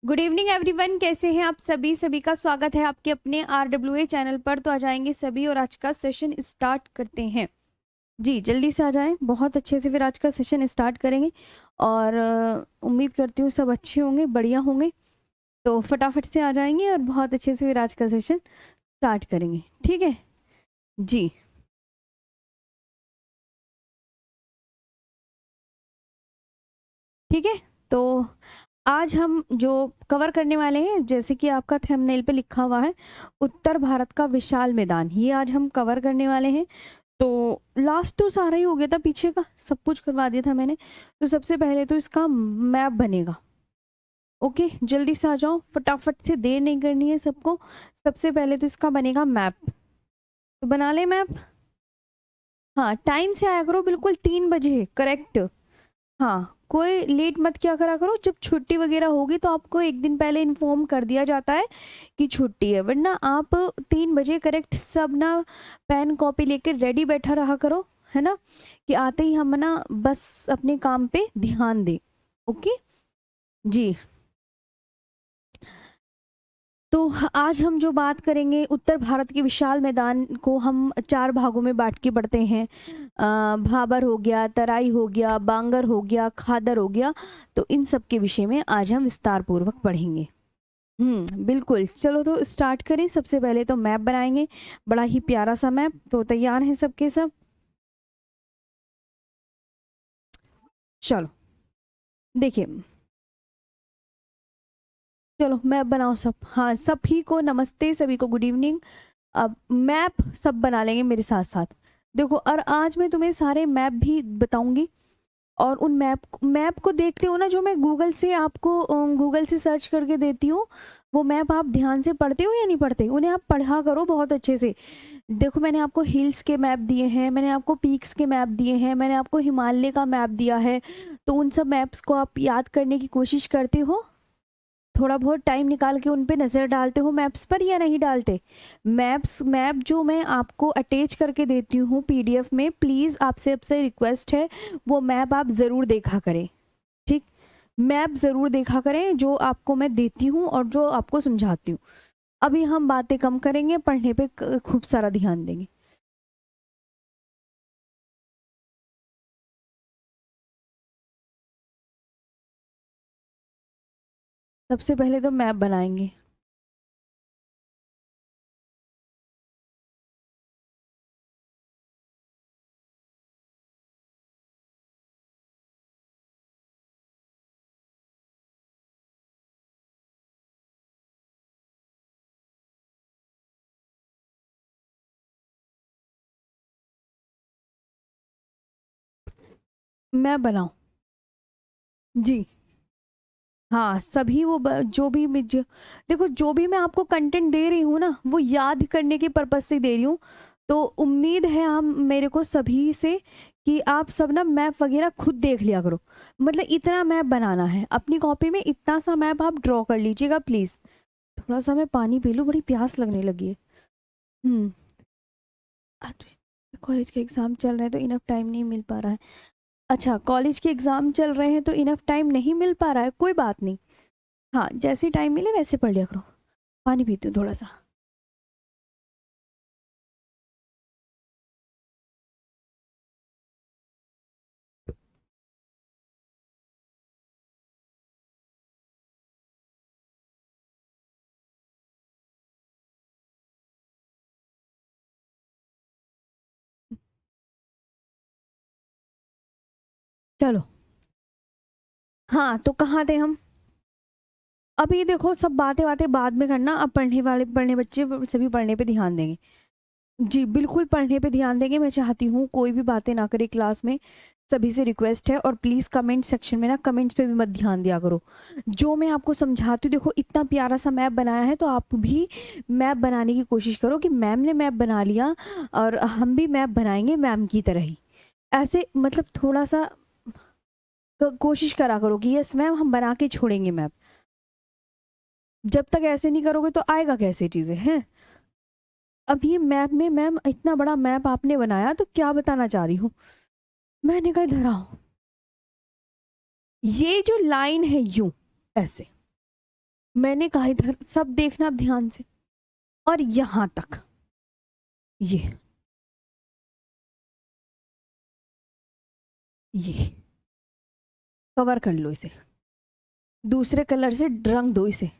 Good evening everyone, कैसे हैं आप सभी। सभी का स्वागत है आपके अपने RWA चैनल पर। तो आ जाएंगे सभी और आज का सेशन स्टार्ट करते हैं। जी जल्दी से आ जाएं, बहुत अच्छे से फिर आज का सेशन स्टार्ट करेंगे। और उम्मीद करती हूँ सब अच्छे होंगे, बढ़िया होंगे। तो फटाफट से आ जाएंगे और बहुत अच्छे से फिर आज का सेशन स्टार्ट करेंगे, ठीक है जी। ठीक है, तो आज हम जो कवर करने वाले हैं, जैसे कि आपका थंबनेल पे लिखा हुआ है, उत्तर भारत का विशाल मैदान, ये आज हम कवर करने वाले हैं। तो लास्ट तो सारा ही हो गया था, पीछे का सब कुछ करवा दिया था मैंने। तो सबसे पहले तो इसका मैप बनेगा। ओके, जल्दी से आ जाओ, फटाफट से, देर नहीं करनी है सबको। सबसे पहले तो इसका बनेगा मैप, तो बना ले मैप। हाँ, टाइम से आया करो, बिल्कुल 3 बजे करेक्ट। हाँ, कोई लेट मत किया करा करो। जब छुट्टी वगैरह होगी तो आपको एक दिन पहले इन्फॉर्म कर दिया जाता है कि छुट्टी है, वरना आप 3 बजे करेक्ट सब ना पेन कॉपी लेकर रेडी बैठा रहा करो, है ना, कि आते ही हम ना बस अपने काम पे ध्यान दें। ओके जी। तो आज हम जो बात करेंगे, उत्तर भारत के विशाल मैदान को हम 4 भागों में बांट के पढ़ते हैं। भाबर हो गया, तराई हो गया, बांगर हो गया, खादर हो गया। तो इन सब के विषय में आज हम विस्तार पूर्वक पढ़ेंगे। बिल्कुल, चलो तो स्टार्ट करें। सबसे पहले तो मैप बनाएंगे, बड़ा ही प्यारा सा मैप। तो तैयार हैं सबके सब? चलो देखिए, चलो मैप बनाओ सब। हाँ, सभी को नमस्ते, सभी को गुड इवनिंग। अब मैप सब बना लेंगे मेरे साथ साथ। देखो, और आज मैं तुम्हें सारे मैप भी बताऊंगी। और उन मैप को देखते हो ना, जो मैं गूगल से आपको गूगल से सर्च करके देती हूँ, वो मैप आप ध्यान से पढ़ते हो या नहीं पढ़ते? उन्हें आप पढ़ा करो बहुत अच्छे से। देखो, मैंने आपको हिल्स के मैप दिए हैं, मैंने आपको पीक्स के मैप दिए हैं, मैंने आपको हिमालय का मैप दिया है। तो उन सब मैप्स को आप याद करने की कोशिश करते हो? थोड़ा बहुत टाइम निकाल के उन पे नज़र डालते हो मैप्स पर या नहीं डालते? मैप जो मैं आपको अटैच करके देती हूँ PDF में, प्लीज़ आपसे आपसे रिक्वेस्ट है, वो मैप आप ज़रूर देखा करें। ठीक, मैप ज़रूर देखा करें जो आपको मैं देती हूँ और जो आपको समझाती हूँ। अभी हम बातें कम करेंगे, पढ़ने पे खूब सारा ध्यान देंगे। सबसे पहले तो मैप बनाएंगे। मैप बनाओ जी। हाँ, सभी वो जो भी देखो, जो भी मैं आपको कंटेंट दे रही हूँ ना, वो याद करने के पर्पज से दे रही हूँ। तो उम्मीद है हम मेरे को सभी से कि आप सब ना मैप वगैरह खुद देख लिया करो। मतलब इतना मैप बनाना है अपनी कॉपी में, इतना सा मैप आप ड्रॉ कर लीजिएगा प्लीज। थोड़ा सा मैं पानी पी लूँ, बड़ी प्यास लगने लगी है। हम्म कॉलेज के एग्जाम चल रहे हैं तो इनफ टाइम नहीं मिल पा रहा है। अच्छा, कॉलेज के एग्जाम चल रहे हैं तो इनफ टाइम नहीं मिल पा रहा है, कोई बात नहीं। हाँ, जैसे टाइम मिले वैसे पढ़ लिया करो। पानी पीती हूँ थोड़ा सा। चलो, हाँ तो कहाँ थे हम? अभी देखो, सब बातें बातें बाद में करना, अब पढ़ने बच्चे सभी पढ़ने पे ध्यान देंगे। जी बिल्कुल, पढ़ने पे ध्यान देंगे। मैं चाहती हूँ कोई भी बातें ना करे क्लास में, सभी से रिक्वेस्ट है। और प्लीज़ कमेंट सेक्शन में ना, कमेंट्स पे भी मत ध्यान दिया करो। जो मैं आपको समझाती हूँ, देखो इतना प्यारा सा मैप बनाया है, तो आप भी मैप बनाने की कोशिश करो कि मैम ने मैप बना लिया और हम भी मैप बनाएंगे मैम की तरह ही। ऐसे मतलब थोड़ा सा कोशिश करा करो कि यस मैम, हम बना के छोड़ेंगे मैप। जब तक ऐसे नहीं करोगे तो आएगा कैसे चीज़ें हैं? अब ये मैप में मैम, इतना बड़ा मैप आपने बनाया तो क्या बताना चाह रही हूँ? मैंने कहा इधर आओ, ये जो लाइन है यूं, ऐसे मैंने कहा इधर सब देखना अब ध्यान से, और यहां तक ये कवर कर लो इसे, दूसरे कलर से रंग दो इसे।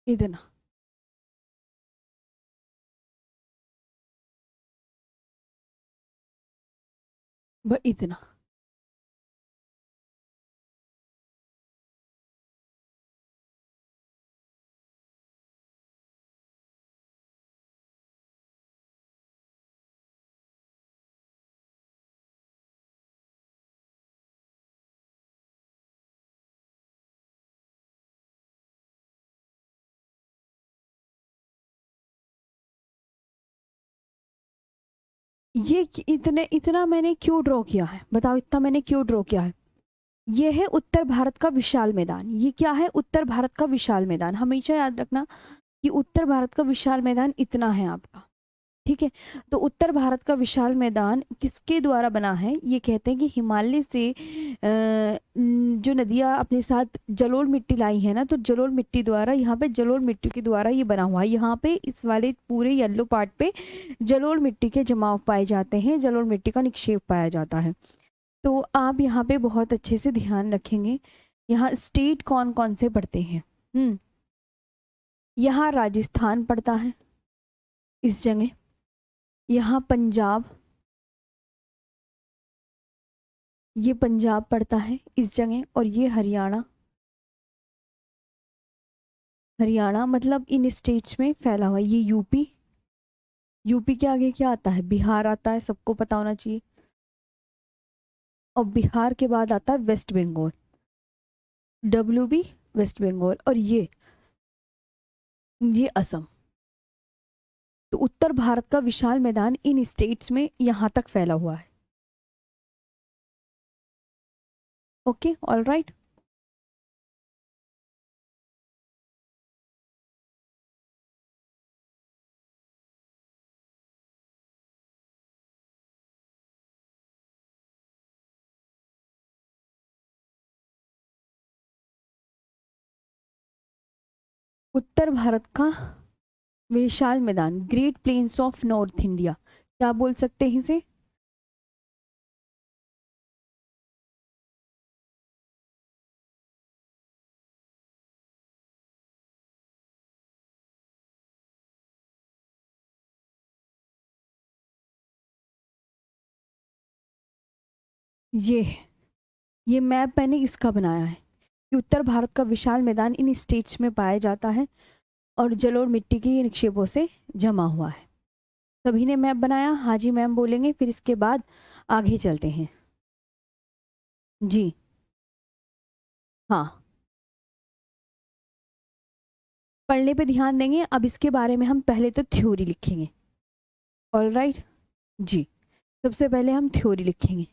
इतना इतना इतने इतना मैंने क्यों ड्रॉ किया है बताओ, इतना मैंने क्यों ड्रॉ किया है? ये है उत्तर भारत का विशाल मैदान। ये क्या है? उत्तर भारत का विशाल मैदान। हमेशा याद रखना कि उत्तर भारत का विशाल मैदान इतना है आपका, ठीक है। तो उत्तर भारत का विशाल मैदान किसके द्वारा बना है? ये कहते हैं कि हिमालय से जो नदियाँ अपने साथ जलोढ़ मिट्टी लाई है ना, तो जलोढ़ मिट्टी द्वारा, यहाँ पे जलोढ़ मिट्टी के द्वारा ये बना हुआ है। यहाँ पे इस वाले पूरे येलो पार्ट पे जलोढ़ मिट्टी के जमाव पाए जाते हैं, जलोढ़ मिट्टी का निक्षेप पाया जाता है। तो आप यहाँ पे बहुत अच्छे से ध्यान रखेंगे। यहाँ स्टेट कौन कौन से पड़ते हैं? यहाँ राजस्थान पड़ता है इस जगह, यहाँ पंजाब, ये पंजाब पड़ता है इस जगह, और ये हरियाणा। हरियाणा मतलब इन स्टेट्स में फैला हुआ। ये यूपी, यूपी के आगे क्या आता है? बिहार आता है, सबको पता होना चाहिए। और बिहार के बाद आता है वेस्ट बंगाल, WB वेस्ट बंगाल, और ये असम। तो उत्तर भारत का विशाल मैदान इन स्टेट्स में यहाँ तक फैला हुआ है। Okay, all right. उत्तर भारत का विशाल मैदान, great plains of north India, क्या बोल सकते हैं इसे? ये ये मैप मैंने इसका बनाया है कि उत्तर भारत का विशाल मैदान इन स्टेट्स में पाया जाता है और जलोढ़ मिट्टी के निक्षेपों से जमा हुआ है। सभी ने मैप बनाया? हाँ जी मैम बोलेंगे, फिर इसके बाद आगे चलते हैं। जी हाँ, पढ़ने पे ध्यान देंगे। अब इसके बारे में हम पहले तो थ्योरी लिखेंगे। ऑल राइट जी, सबसे पहले हम थ्योरी लिखेंगे।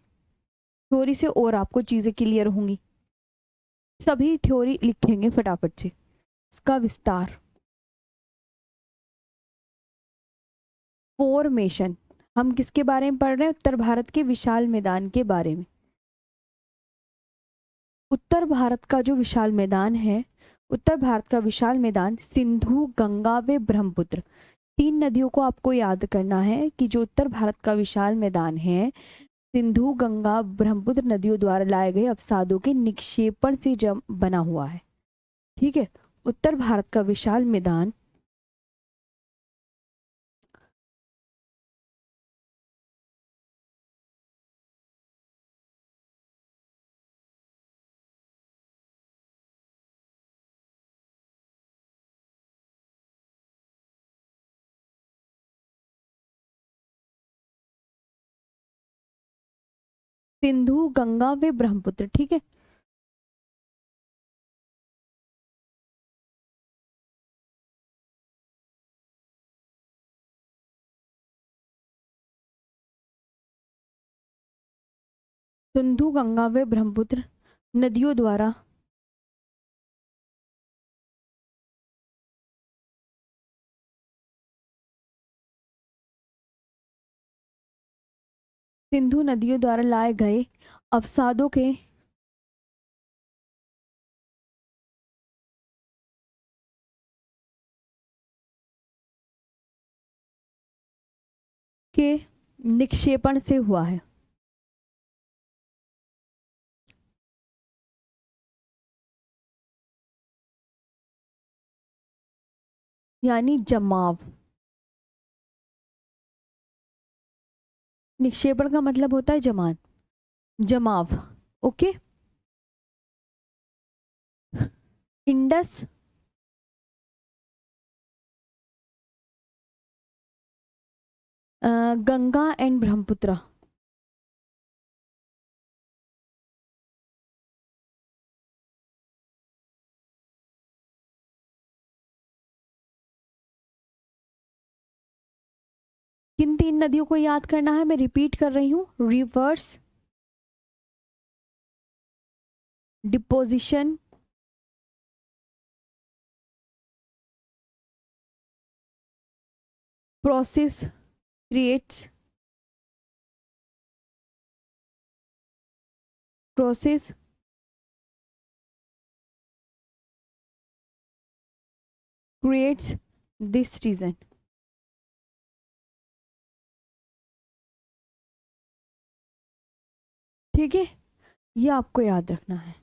थ्योरी से और आपको चीज़ें क्लियर होंगी। सभी थ्योरी लिखेंगे फटाफट से। इसका विस्तार, फॉर्मेशन, हम किसके बारे में पढ़ रहे हैं? उत्तर भारत के विशाल मैदान के बारे में। उत्तर भारत का जो विशाल मैदान है, उत्तर भारत का विशाल मैदान सिंधु, गंगा व ब्रह्मपुत्र, 3 नदियों को आपको याद करना है कि जो उत्तर भारत का विशाल मैदान है, सिंधु, गंगा, ब्रह्मपुत्र नदियों द्वारा लाए गए अवसादों के निक्षेपण से बना हुआ है। ठीक है, उत्तर भारत का विशाल मैदान सिंधु, गंगा व ब्रह्मपुत्र। ठीक है, सिंधु, गंगा व ब्रह्मपुत्र नदियों द्वारा सिंधु नदियों द्वारा लाए गए अवसादों के निक्षेपण से हुआ है। यानी जमाव। निक्षेपण का मतलब होता है जमान, जमाव। Okay, Indus, Ganga and Brahmaputra. किन 3 नदियों को याद करना है, मैं रिपीट कर रही हूँ। Reverse, deposition, process creates, process creates this region. ठीक है, ये आपको याद रखना है।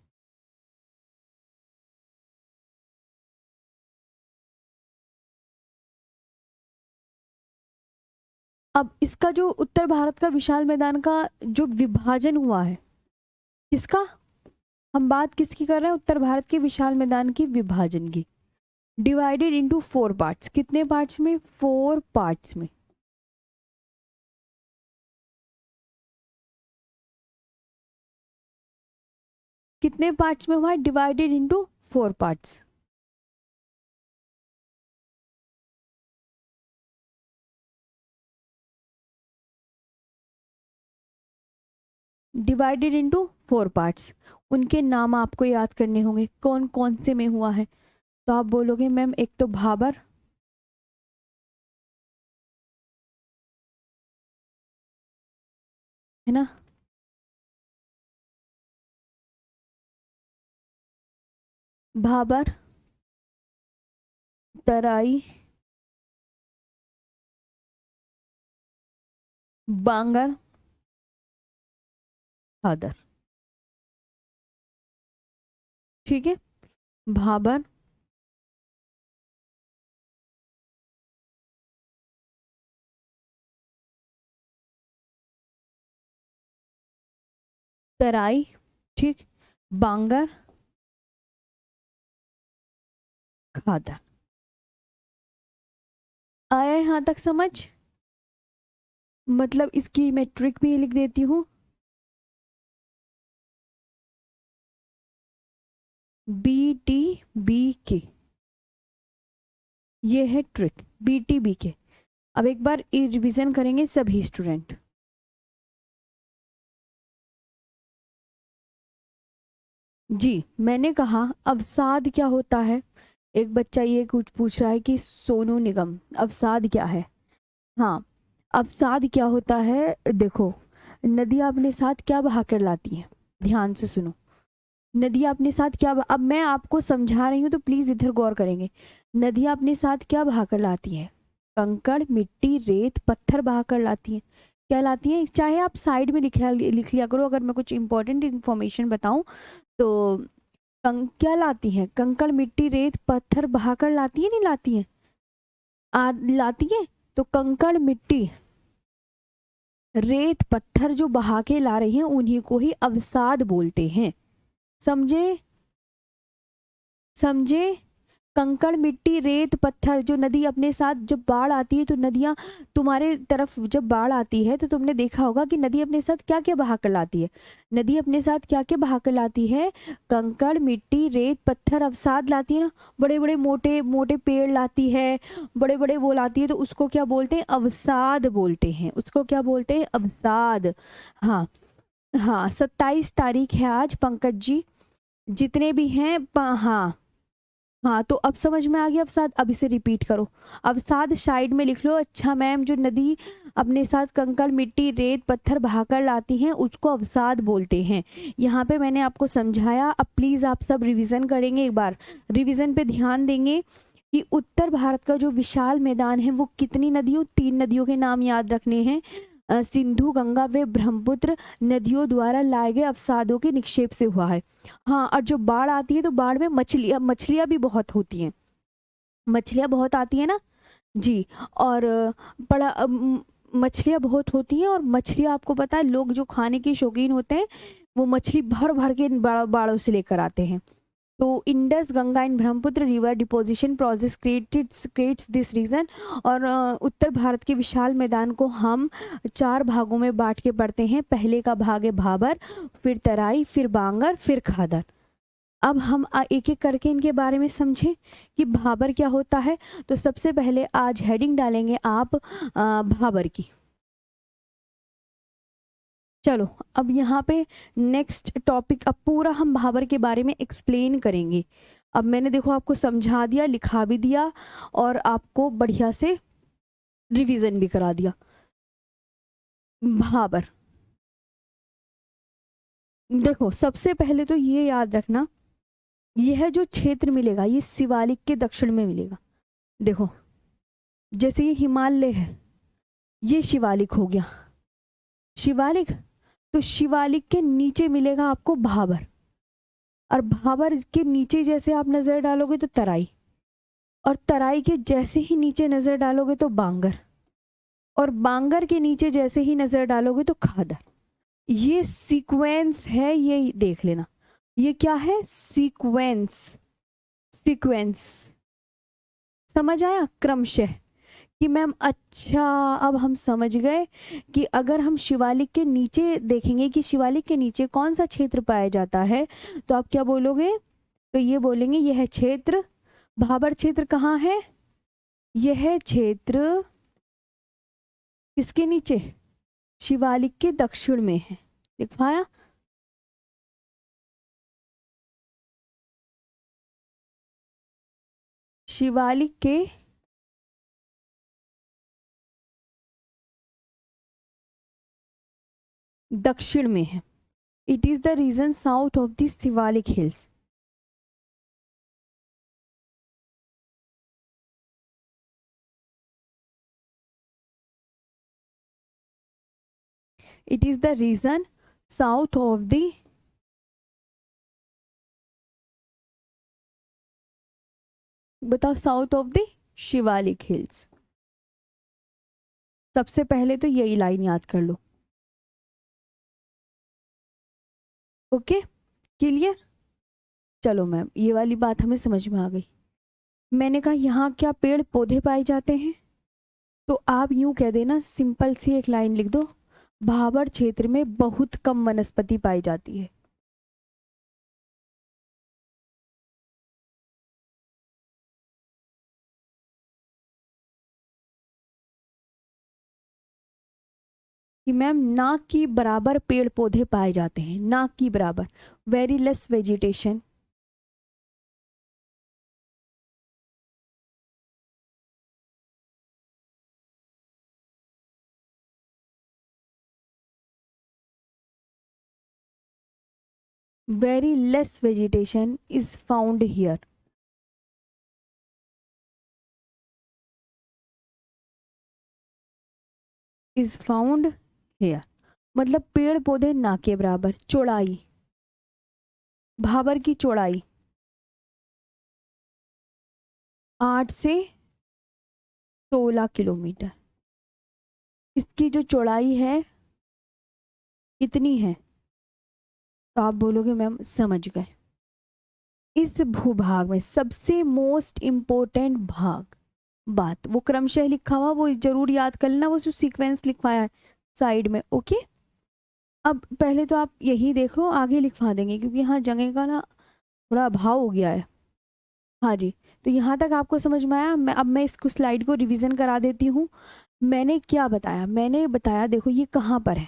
अब इसका जो उत्तर भारत का विशाल मैदान का जो विभाजन हुआ है, किसका, हम बात किसकी कर रहे हैं, उत्तर भारत के विशाल मैदान की विभाजन की। डिवाइडेड इनटू 4 पार्ट्स, कितने पार्ट्स में, 4 पार्ट्स में। कितने पार्ट्स में हुआ है, divided into 4 parts. Divided into 4 parts. उनके नाम आपको याद करने होंगे, कौन कौन से में हुआ है। तो आप बोलोगे मैम एक तो भाबर, है ना, भाबर, तराई, बांगर, भादर। ठीक है, भाबर, तराई, ठीक, बांगर, खादर। आया यहां तक समझ, मतलब इसकी मैं ट्रिक भी लिख देती हूँ। बी टी बी के, ये है ट्रिक, बी टी बी के। अब एक बार रिवीजन करेंगे सभी स्टूडेंट। जी, मैंने कहा अवसाद क्या होता है। एक बच्चा ये कुछ पूछ रहा है कि सोनू निगम अवसाद क्या है। हाँ, अवसाद क्या होता है, देखो नदियाँ अपने साथ क्या बहा कर लाती हैं, ध्यान से सुनो। नदियाँ अपने साथ क्या अब मैं आपको समझा रही हूँ तो प्लीज इधर गौर करेंगे। नदियाँ अपने साथ क्या बहा कर लाती हैं, कंकड़, मिट्टी, रेत, पत्थर बहा कर लाती हैं। क्या लाती हैं, चाहे आप साइड में लिख लिया करो, अगर मैं कुछ इंपॉर्टेंट इन्फॉर्मेशन बताऊं तो क्या लाती हैं, कंकड़, मिट्टी, रेत, पत्थर बहा कर लाती है, नहीं लाती है, लाती है। तो कंकड़, मिट्टी, रेत, पत्थर जो बहा के ला रही हैं उन्हीं को ही अवसाद बोलते हैं। समझे, समझे। कंकड़ मिट्टी रेत पत्थर, जो नदी अपने साथ जब बाढ़ आती है तो नदियाँ तुम्हारे तरफ जब बाढ़ आती है तो तुमने देखा होगा कि नदी अपने साथ क्या क्या बहा कर लाती है। नदी अपने साथ क्या क्या बहा कर लाती है? कंकड़ मिट्टी रेत पत्थर अवसाद लाती है ना, बड़े बड़े मोटे मोटे पेड़ लाती है, बड़े बड़े वो लाती है, तो उसको क्या बोलते हैं? अवसाद बोलते हैं। उसको क्या बोलते हैं? अवसाद। हाँ हाँ, 27 तारीख है आज पंकज जी, जितने भी हैं हाँ हाँ, तो अब समझ में आ गया अवसाद। अब इसे रिपीट करो, अवसाद साइड में लिख लो। अच्छा मैम, जो नदी अपने साथ कंकड़ मिट्टी रेत पत्थर बहाकर लाती हैं उसको अवसाद बोलते हैं। यहाँ पे मैंने आपको समझाया। अब प्लीज आप सब रिवीजन करेंगे, एक बार रिवीजन पे ध्यान देंगे कि उत्तर भारत का जो विशाल मैदान है वो कितनी नदियों, 3 नदियों के नाम याद रखने हैं। सिंधु गंगा व ब्रह्मपुत्र नदियों द्वारा लाए गए अवसादों के निक्षेप से हुआ है। हाँ, और जो बाढ़ आती है तो बाढ़ में मछलियाँ भी बहुत होती हैं, मछलियाँ बहुत आती है ना जी। और बड़ा मछलियाँ बहुत होती हैं, और मछलियाँ आपको पता है लोग जो खाने के शौकीन होते हैं वो मछली भर भर के बाड़ों से लेकर आते हैं। तो Indus Ganga and Brahmaputra river deposition process creates this region. और उत्तर भारत के विशाल मैदान को हम 4 भागों में बांट के पढ़ते हैं। पहले का भाग है भाबर, फिर तराई, फिर बांगर, फिर खादर। अब हम एक एक करके इनके बारे में समझें कि भाबर क्या होता है। तो सबसे पहले आज हेडिंग डालेंगे आप भाबर की। चलो अब यहाँ पे नेक्स्ट टॉपिक, अब पूरा हम भाबर के बारे में एक्सप्लेन करेंगे। अब मैंने देखो आपको समझा दिया, लिखा भी दिया, और आपको बढ़िया से रिवीजन भी करा दिया। भाबर, देखो सबसे पहले तो ये याद रखना, यह जो क्षेत्र मिलेगा ये शिवालिक के दक्षिण में मिलेगा। देखो जैसे ये हिमालय है, ये शिवालिक हो गया, शिवालिक। तो शिवालिक के नीचे मिलेगा आपको भाबर, और भाबर के नीचे जैसे आप नजर डालोगे तो तराई, और तराई के जैसे ही नीचे नजर डालोगे तो बांगर, और बांगर के नीचे जैसे ही नजर डालोगे तो खादर। ये सीक्वेंस है, ये देख लेना। ये क्या है? सीक्वेंस। सीक्वेंस समझ आया? क्रमशः कि मैम अच्छा, अब हम समझ गए कि अगर हम शिवालिक के नीचे देखेंगे कि शिवालिक के नीचे कौन सा क्षेत्र पाया जाता है, तो आप क्या बोलोगे? तो ये बोलेंगे यह क्षेत्र, भाबर क्षेत्र कहाँ है? यह क्षेत्र किसके नीचे? शिवालिक के दक्षिण में है। लिख पाया? शिवालिक के दक्षिण में है। It is the region south of the Shivalik hills. It is the region south of the, बताओ, south of the Shivalik hills. सबसे पहले तो यही लाइन याद कर लो। Okay, clear? चलो मैम, ये वाली बात हमें समझ में आ गई। मैंने कहा यहाँ क्या पेड़ पौधे पाए जाते हैं, तो आप यूं कह देना, सिंपल सी एक लाइन लिख दो, भाबर क्षेत्र में बहुत कम वनस्पति पाई जाती है। कि मैम ना की बराबर पेड़ पौधे पाए जाते हैं, ना की बराबर, very less vegetation. Very less vegetation is found here. Is found here मतलब पेड़ पौधे ना के बराबर। चौड़ाई, भाबर की चौड़ाई 8 से 16 किलोमीटर। इसकी जो चौड़ाई है कितनी है? तो आप बोलोगे मैम समझ गए। इस भूभाग में सबसे मोस्ट इम्पोर्टेंट भाग, बात वो क्रमशः लिखा हुआ, वो जरूर याद कर लेना, वो जो सीक्वेंस लिखवाया है साइड में। ओके, अब पहले तो आप यही देखो, आगे लिखवा देंगे क्योंकि यहाँ जगह का ना थोड़ा अभाव हो गया है। हाँ जी, तो यहाँ तक आपको समझ में आया। मैं इसको स्लाइड को रिवीजन करा देती हूँ। मैंने क्या बताया, मैंने बताया देखो ये कहाँ पर है,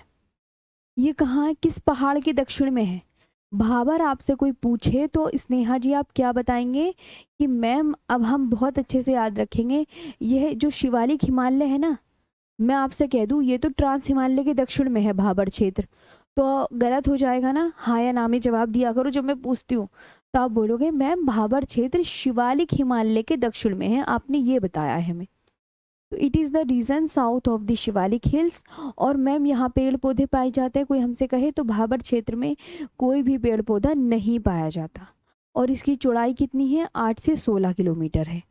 ये कहाँ है, किस पहाड़ के दक्षिण में है। भाबर आपसे कोई पूछे तो स्नेहा जी आप क्या बताएंगे कि मैम, अब हम बहुत अच्छे से याद रखेंगे, यह जो शिवालिक हिमालय है ना, मैं आपसे कह दूं ये तो ट्रांस हिमालय के दक्षिण में है भाबर क्षेत्र, तो गलत हो जाएगा ना। हाँ या ना में जवाब दिया करो जब मैं पूछती हूँ, तो आप बोलोगे मैम भाबर क्षेत्र शिवालिक हिमालय के दक्षिण में है, आपने ये बताया है हमें, तो it is the region south of the Shivalik hills. और मैम यहाँ पेड़ पौधे पाए जाते हैं, कोई हमसे कहे तो भाबर क्षेत्र में कोई भी पेड़ पौधा नहीं पाया जाता। और इसकी चौड़ाई कितनी है, 8 से 16 किलोमीटर है।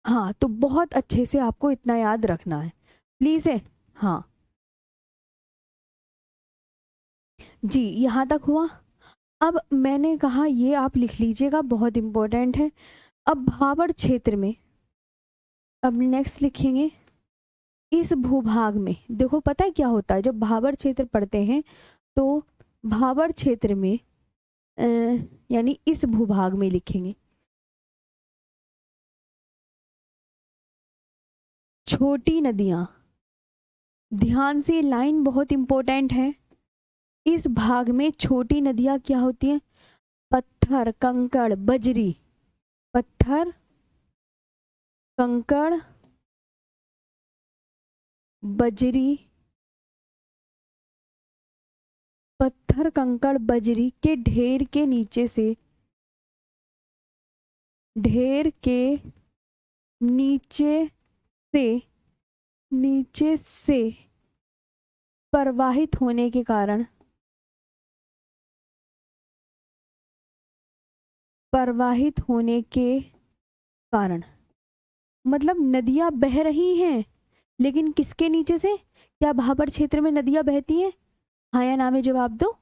हाँ, तो बहुत अच्छे से आपको इतना याद रखना है प्लीज़ है। हाँ जी, यहाँ तक हुआ। अब मैंने कहा ये आप लिख लीजिएगा, बहुत इम्पोर्टेंट है। अब भाबर क्षेत्र में, अब नेक्स्ट लिखेंगे, इस भूभाग में देखो पता है क्या होता है, जब भाबर क्षेत्र पढ़ते हैं तो भाबर क्षेत्र में यानी इस भूभाग में लिखेंगे छोटी नदियां। ध्यान से, लाइन बहुत इंपॉर्टेंट है। इस भाग में छोटी नदियां क्या होती हैं, पत्थर कंकड़ बजरी, पत्थर कंकड़ बजरी, पत्थर कंकड़ बजरी के ढेर के नीचे से, ढेर के नीचे से, नीचे से प्रवाहित होने के कारण, प्रवाहित होने के कारण, मतलब नदियां बह रही हैं, लेकिन किसके नीचे से, क्या भाबर क्षेत्र में नदियां बहती हैं, हाँ या ना में जवाब दो।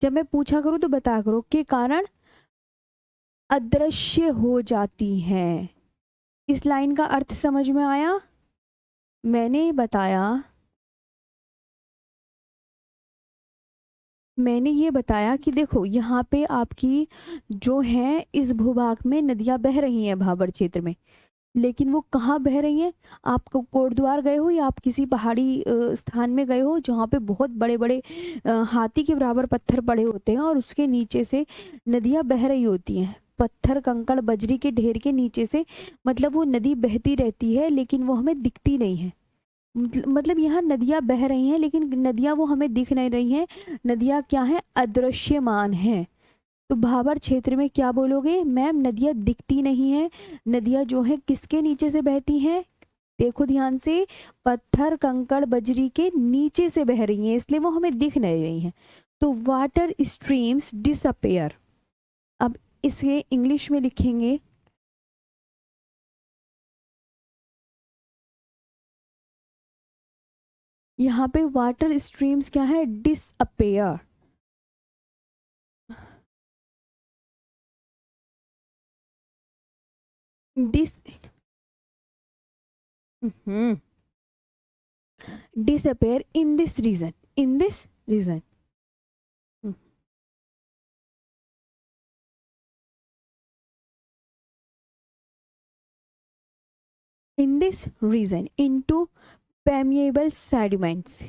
जब मैं पूछा करूं तो बताया करो, के कारण अदृश्य हो जाती हैं। इस लाइन का अर्थ समझ में आया, मैंने बताया, मैंने ये बताया कि देखो यहाँ पे आपकी जो है इस भूभाग में नदियां बह रही हैं भाबर क्षेत्र में, लेकिन वो कहाँ बह रही हैं, आप कोटद्वार गए हो या आप किसी पहाड़ी स्थान में गए हो जहाँ पे बहुत बड़े बड़े हाथी के बराबर पत्थर पड़े होते हैं और उसके नीचे से नदियां बह रही होती हैं, पत्थर कंकड़ बजरी के ढेर के नीचे से, मतलब वो नदी बहती रहती है लेकिन वो हमें दिखती नहीं है। मतलब यहाँ नदियां बह रही हैं लेकिन नदियां वो हमें दिख नहीं रही हैं, नदियां क्या है, अदृश्यमान हैं। तो भाबर क्षेत्र में क्या बोलोगे, मैम नदियां दिखती नहीं है, नदियां जो है किसके नीचे से बहती हैं, देखो ध्यान से, पत्थर कंकड़ बजरी के नीचे से बह रही हैं, इसलिए वो हमें दिख नहीं रही हैं। तो वाटर स्ट्रीम्स डिसअपेयर। अब इसे इंग्लिश में लिखेंगे, यहाँ पे वाटर स्ट्रीम्स क्या है, disappear. Dis disappear in this region, in this region. In this region into permeable sediments.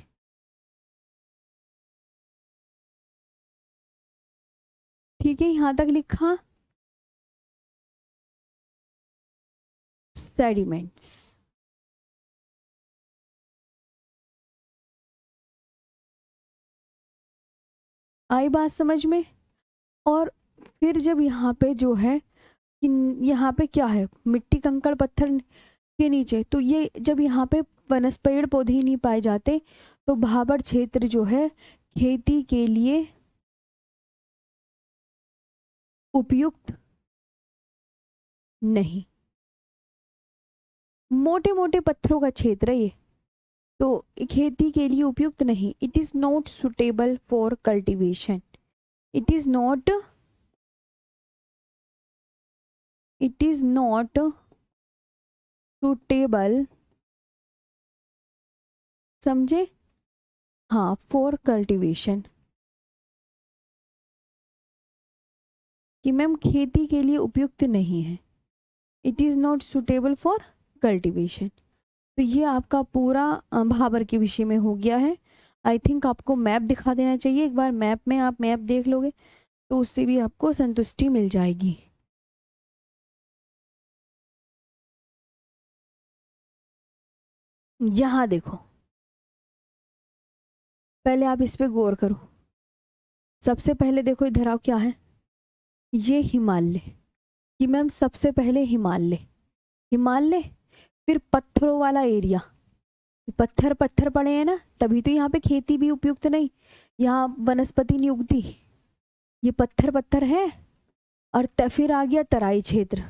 ठीक है, यहां तक लिखा, sediments। आई बात समझ में। और फिर जब यहाँ पे जो है, यहाँ पे क्या है, मिट्टी कंकड़ पत्थर के नीचे, तो ये जब यहाँ पे वनस्पति पेड़ पौधे ही नहीं पाए जाते तो भाबर क्षेत्र जो है खेती के लिए उपयुक्त नहीं, मोटे मोटे पत्थरों का क्षेत्र है ये, तो खेती के लिए उपयुक्त नहीं। It is not suitable for cultivation, it is not it is not suitable, समझे, हाँ, फॉर कल्टीवेशन, कि मैम खेती के लिए उपयुक्त नहीं है, it is not suitable for cultivation. तो ये आपका पूरा भाबर के विषय में हो गया है। आई थिंक आपको मैप दिखा देना चाहिए, एक बार मैप में आप मैप देख लोगे तो उससे भी आपको संतुष्टि मिल जाएगी। यहाँ देखो, पहले आप इस पे गौर करो। सबसे पहले देखो इधर आओ, क्या है ये, हिमालय, कि मैम सबसे पहले हिमालय, हिमालय, फिर पत्थरों वाला एरिया, पत्थर पत्थर पड़े हैं ना, तभी तो यहाँ पे खेती भी उपयुक्त नहीं, यहाँ वनस्पति नहीं उगती, ये पत्थर पत्थर है। और फिर आ गया तराई क्षेत्र,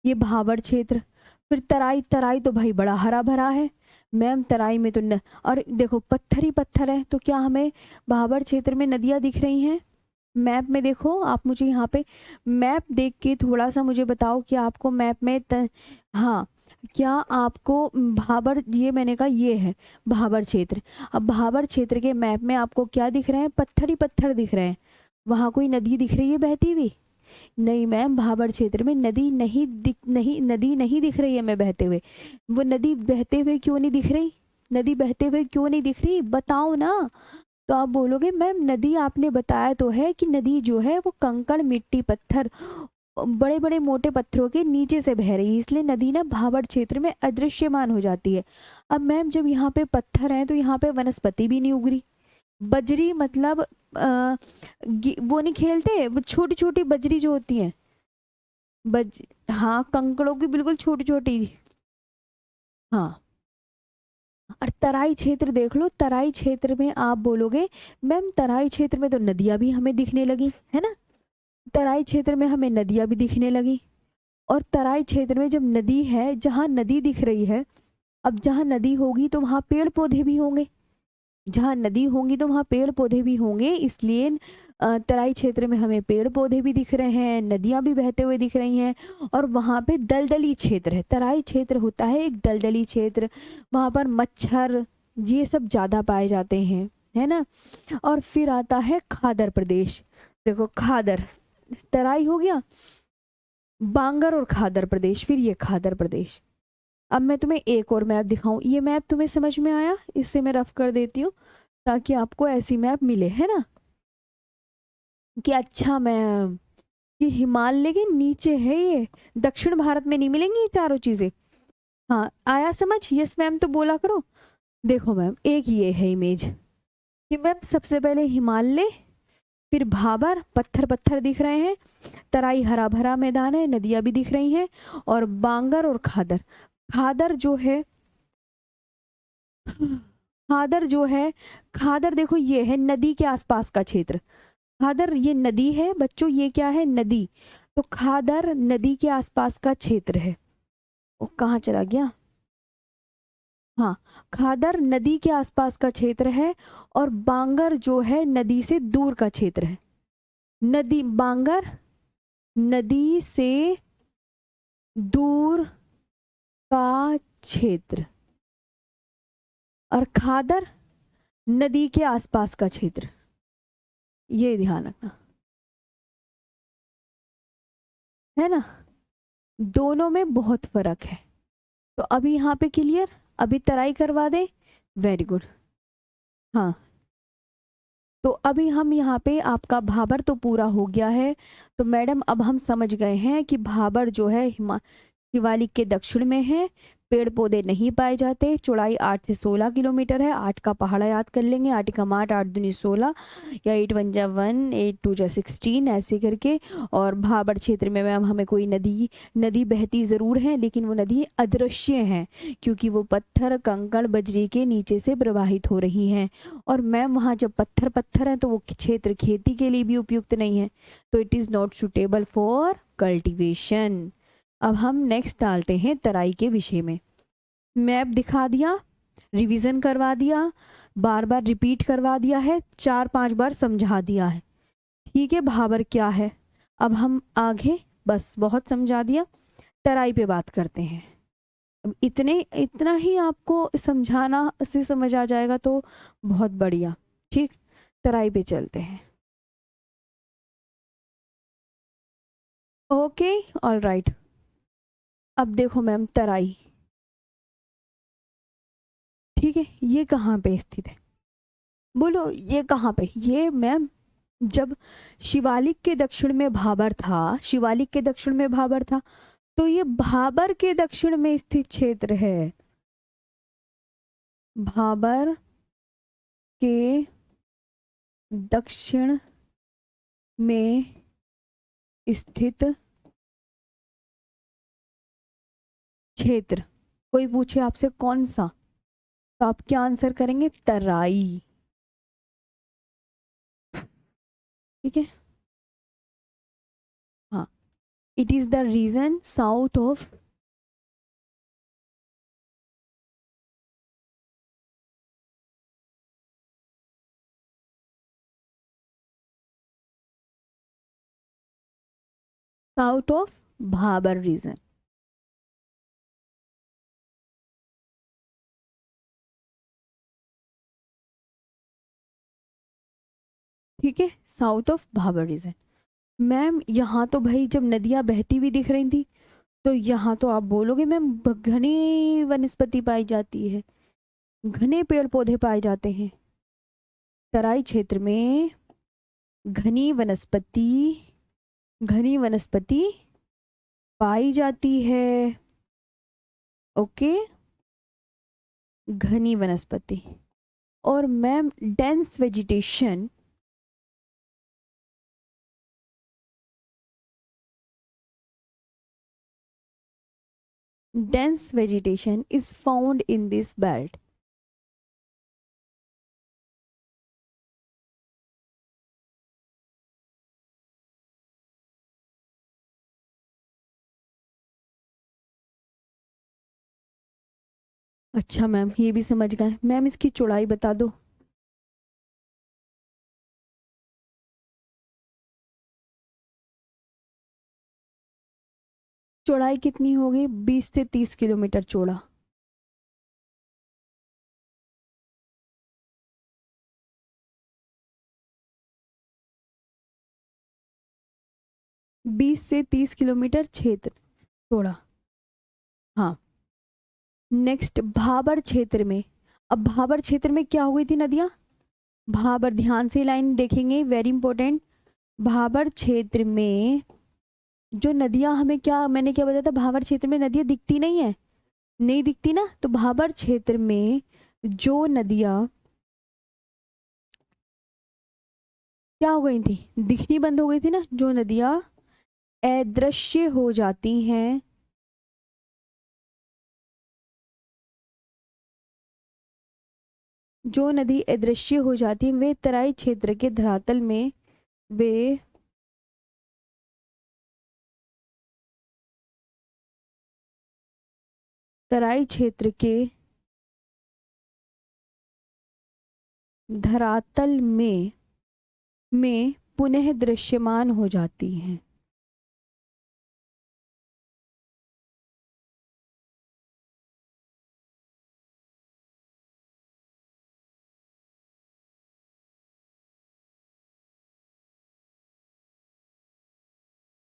ये भाबर क्षेत्र, फिर तराई, तराई तो भाई बड़ा हरा भरा है मैम, तराई में तो न, और देखो पत्थर ही पत्थर है, तो क्या हमें भाबर क्षेत्र में नदियाँ दिख रही हैं? मैप में देखो आप, मुझे यहाँ पे मैप देख के थोड़ा सा मुझे बताओ कि आपको मैप में हाँ, क्या आपको भाबर, ये मैंने कहा ये है भाबर क्षेत्र, अब भाबर क्षेत्र के मैप में आपको क्या दिख रहे हैं? पत्थर ही पत्थर दिख रहे हैं। वहाँ कोई नदी दिख रही है बहती हुई? नहीं मैम, भाबर क्षेत्र में नदी नहीं नदी नहीं दिख रही है मैं बहते हुए। वो नदी बहते हुए क्यों नहीं दिख रही? नदी बहते हुए क्यों नहीं दिख रही, बताओ ना। तो आप बोलोगे मैम नदी आपने बताया तो है कि नदी जो है वो कंकड़ मिट्टी पत्थर, बड़े बड़े मोटे पत्थरों के नीचे से बह रही है, इसलिए नदी ना भाबर क्षेत्र में अदृश्यमान हो जाती है। अब मैम जब यहाँ पे पत्थर है तो यहाँ पे वनस्पति भी नहीं उग रही। बजरी मतलब वो नहीं खेलते, वो छोटी छोटी बजरी जो होती है, हाँ, कंकड़ों की बिल्कुल छोटी छोटी, हाँ। और तराई क्षेत्र देख लो, तराई क्षेत्र में आप बोलोगे मैम तराई क्षेत्र में तो नदियां भी हमें दिखने लगी है ना, तराई क्षेत्र में हमें नदियां भी दिखने लगी। और तराई क्षेत्र में जब नदी है, जहाँ नदी दिख रही है, अब जहाँ नदी होगी तो वहाँ पेड़ पौधे भी होंगे, जहाँ नदी होंगी तो वहाँ पेड़ पौधे भी होंगे, इसलिए तराई क्षेत्र में हमें पेड़ पौधे भी दिख रहे हैं, नदियाँ भी बहते हुए दिख रही हैं। और वहाँ पे दलदली क्षेत्र है, तराई क्षेत्र होता है एक दलदली क्षेत्र, वहाँ पर मच्छर ये सब ज़्यादा पाए जाते हैं, है ना। और फिर आता है खादर प्रदेश, देखो खादर, तराई हो गया, बांगर और खादर प्रदेश, फिर ये खादर प्रदेश। अब मैं तुम्हें एक और मैप दिखाऊं, ये मैप तुम्हें समझ में आया? इससे मैं रफ कर देती हूँ ताकि आपको ऐसी मैप मिले, है ना, कि अच्छा मैं, कि हिमालय के नीचे है ये, दक्षिण भारत में नहीं मिलेंगी ये चारों चीजें। हाँ आया समझ? यस मैम तो बोला करो। देखो मैम एक ये है इमेज कि मैम सबसे पहले हिमालय, फिर भाबर, पत्थर पत्थर दिख रहे हैं, तराई हरा भरा मैदान है, नदियां भी दिख रही हैं, और बांगर और खादर। खादर जो है, खादर जो है, खादर देखो ये है नदी के आसपास का क्षेत्र, खादर ये नदी है बच्चों, ये क्या है? नदी। तो खादर नदी के आसपास का क्षेत्र है। वो कहाँ चला गया? हाँ, खादर नदी के आसपास का क्षेत्र है, और बांगर जो है नदी से दूर का क्षेत्र है। नदी, बांगर नदी से दूर का क्षेत्र, और खादर नदी के आसपास का क्षेत्र, ये ध्यान रखना, है ना। दोनों में बहुत फर्क है। तो अभी यहाँ पे क्लियर, अभी तराई करवा दे, वेरी गुड। हाँ, तो अभी हम यहाँ पे आपका भाबर तो पूरा हो गया है। तो मैडम अब हम समझ गए हैं कि भाबर जो है शिवालिक के दक्षिण में है, पेड़ पौधे नहीं पाए जाते, चौड़ाई 8 से 16 किलोमीटर है, 8 का पहाड़ा याद कर लेंगे, 8 का 8, 8 दूनी 16, या 8 1 जा 1, 8 2 जा 16, ऐसे करके। और भाबर क्षेत्र में मैम हमें कोई नदी बहती ज़रूर है, लेकिन वो नदी अदृश्य है, क्योंकि वो पत्थर कंकड़ बजरी के नीचे से प्रवाहित हो रही हैं। और मैम वहाँ जब पत्थर पत्थर हैं तो वो क्षेत्र खेती के लिए भी उपयुक्त नहीं है, तो it is not suitable for cultivation. अब हम नेक्स्ट डालते हैं तराई के विषय में। मैप दिखा दिया, रिवीजन करवा दिया, बार बार रिपीट करवा दिया है, 4-5 बार समझा दिया है, ठीक है भाबर क्या है। अब हम आगे, बस बहुत समझा दिया, तराई पे बात करते हैं। अब इतना ही आपको समझाना से समझ आ जाएगा तो बहुत बढ़िया। ठीक, तराई पे चलते हैं। Okay, all right. अब देखो मैम, तराई, ठीक है, ये कहाँ पे स्थित है? बोलो ये कहाँ पे? ये मैम जब शिवालिक के दक्षिण में भाबर था, शिवालिक के दक्षिण में भाबर था, तो ये भाबर के दक्षिण में स्थित क्षेत्र है। भाबर के दक्षिण में स्थित क्षेत्र। कोई पूछे आपसे कौन सा, तो आप क्या आंसर करेंगे? तराई। ठीक है, हाँ, it is the region south of Bhabar region. ठीक है, south of Bhabar region. Ma'am यहाँ तो भाई जब नदियां बहती हुई दिख रही थी, तो यहाँ तो आप बोलोगे मैम घनी वनस्पति पाई जाती है, घने पेड़ पौधे पाए जाते हैं। तराई क्षेत्र में घनी वनस्पति, घनी वनस्पति पाई जाती है। ओके, घनी वनस्पति। और ma'am dense vegetation, dense vegetation is found in this belt. अच्छा मैम, ये भी समझ गए। मैम इसकी चौड़ाई बता दो। चौड़ाई कितनी होगी? 20 से 30 किलोमीटर चौड़ा। बीस से 30 किलोमीटर क्षेत्र चौड़ा। हाँ, नेक्स्ट भाबर क्षेत्र में। अब भाबर क्षेत्र में क्या हो गई थी नदियां? भाबर, ध्यान से लाइन देखेंगे, वेरी इंपॉर्टेंट। भाबर क्षेत्र में जो नदियां, हमें क्या, मैंने क्या बताया था, भाबर क्षेत्र में नदियां दिखती नहीं है, नहीं दिखती ना, तो भाबर क्षेत्र में जो नदियां क्या हो गई थी, दिखनी बंद हो गई थी ना, जो नदियां अदृश्य हो जाती हैं, जो नदी अदृश्य हो जाती है, वे तराई क्षेत्र के धरातल में, वे तराई क्षेत्र के धरातल में पुनः दृश्यमान हो जाती हैं।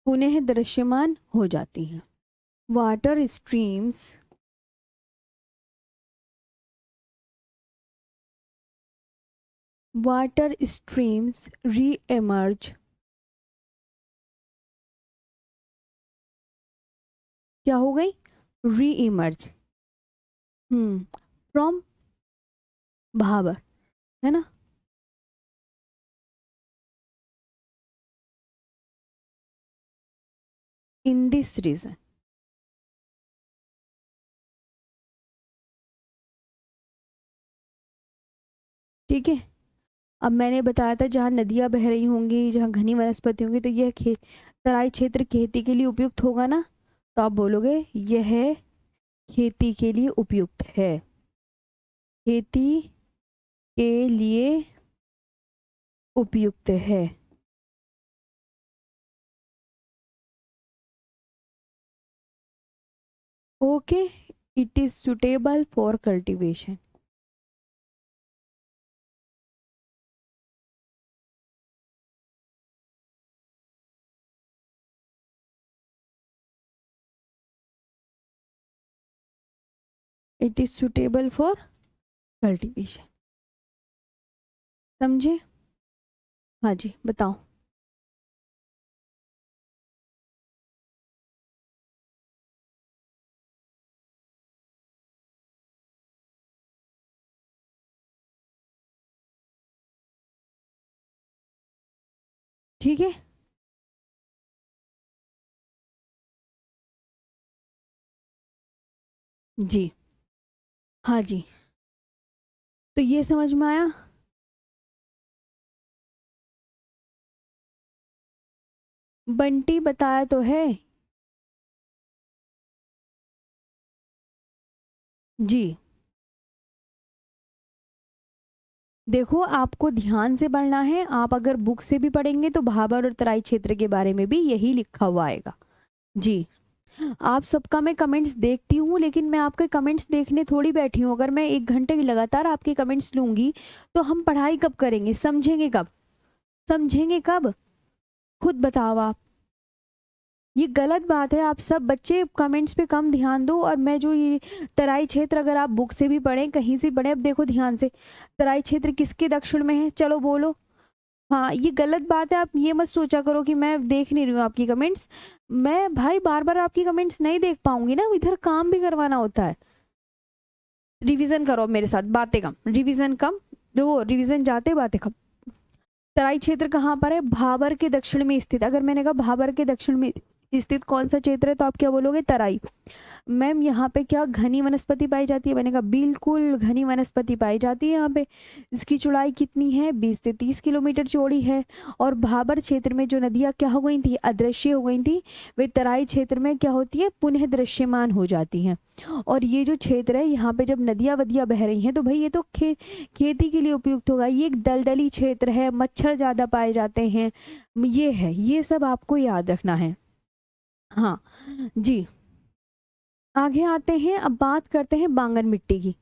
पुनः दृश्यमान हो जाती हैं। Water streams, water streams re-emerge, क्या हो गई? री इमर्ज फ्रॉम भाबर, है ना? In this region. ठीक है, अब मैंने बताया था जहाँ नदियाँ बह रही होंगी, जहाँ घनी वनस्पति होंगी, तो यह तराई क्षेत्र खेती के लिए उपयुक्त होगा ना, तो आप बोलोगे यह खेती के लिए उपयुक्त है, खेती के लिए उपयुक्त है। Okay, it is suitable for cultivation. It is suitable for cultivation, समझे? हाँ जी, बताओ। ठीक है, जी, हाँ जी, तो ये समझ में आया। बंटी बताया तो है। जी, देखो आपको ध्यान से पढ़ना है। आप अगर बुक से भी पढ़ेंगे तो भाबर और तराई क्षेत्र के बारे में भी यही लिखा हुआ आएगा। जी, आप सबका मैं कमेंट्स देखती हूँ, लेकिन मैं आपके कमेंट्स देखने थोड़ी बैठी हूँ। अगर मैं 1 घंटे की लगातार आपके कमेंट्स लूंगी तो हम पढ़ाई कब करेंगे, समझेंगे कब? समझेंगे कब? खुद बताओ आप। ये गलत बात है। आप सब बच्चे कमेंट्स पे कम ध्यान दो। और मैं जो ये तराई क्षेत्र, अगर आप बुक से भी पढ़ें कहीं से पढ़ें, अब देखो ध्यान से, तराई क्षेत्र किसके दक्षिण में है, चलो बोलो। हाँ, ये गलत बात है। आप ये मत सोचा करो कि मैं देख नहीं रही हूँ आपकी कमेंट्स। मैं भाई बार बार आपकी कमेंट्स नहीं देख पाऊंगी ना, इधर काम भी करवाना होता है। रिवीजन करो मेरे साथ, बातें कम, रिवीजन कम। वो रिवीजन जाते बातें कम। तराई क्षेत्र कहाँ पर है? भाबर के दक्षिण में स्थित। अगर मैंने कहा भाबर के दक्षिण में स्थित कौन सा क्षेत्र है, तो आप क्या बोलोगे? तराई। मैम यहाँ पे क्या घनी वनस्पति पाई जाती है? मैंने कहा बिल्कुल घनी वनस्पति पाई जाती है यहाँ पे। इसकी चौड़ाई कितनी है? 20 से 30 किलोमीटर चौड़ी है। और भाबर क्षेत्र में जो नदियाँ क्या हो गई थी? अदृश्य हो गई थी। वे तराई क्षेत्र में क्या होती है? पुनः दृश्यमान हो जाती हैं। और ये जो क्षेत्र है, यहाँ पे जब नदियाँ वदियाँ बह रही हैं तो भाई ये तो खेती के लिए उपयुक्त होगा। ये एक दलदली क्षेत्र है, मच्छर ज्यादा पाए जाते हैं। ये है, ये सब आपको याद रखना है। हाँ जी, आगे आते हैं। अब बात करते हैं बांगर मिट्टी की।